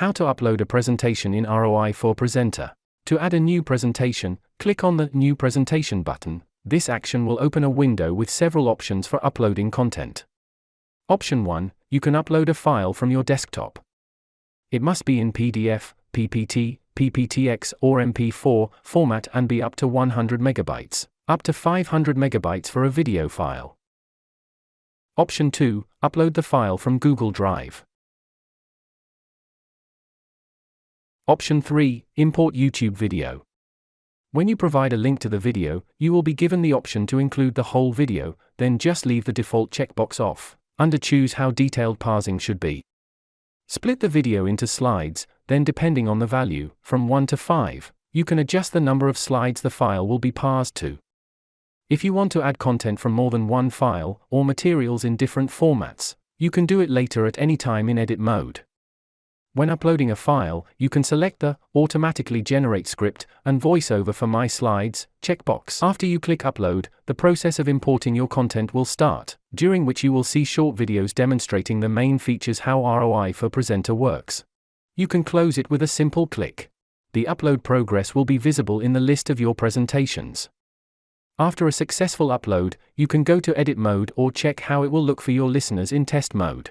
How to upload a presentation in ROI for Presenter. To add a new presentation, click on the New Presentation button. This action will open a window with several options for uploading content. Option 1. You can upload a file from your desktop. It must be in PDF, PPT, PPTX or MP4 format and be up to 100 megabytes, up to 500 megabytes for a video file. Option 2. Upload the file from Google Drive. Option 3. Import YouTube video. When you provide a link to the video, you will be given the option to include the whole video, then just leave the default checkbox off, under Choose how detailed parsing should be. Split the video into slides, then depending on the value, from 1 to 5, you can adjust the number of slides the file will be parsed to. If you want to add content from more than one file, or materials in different formats, you can do it later at any time in edit mode. When uploading a file, you can select the Automatically Generate Script and VoiceOver for My Slides checkbox. After you click Upload, the process of importing your content will start, during which you will see short videos demonstrating the main features how ROI for Presenter works. You can close it with a simple click. The upload progress will be visible in the list of your presentations. After a successful upload, you can go to Edit mode or check how it will look for your listeners in test mode.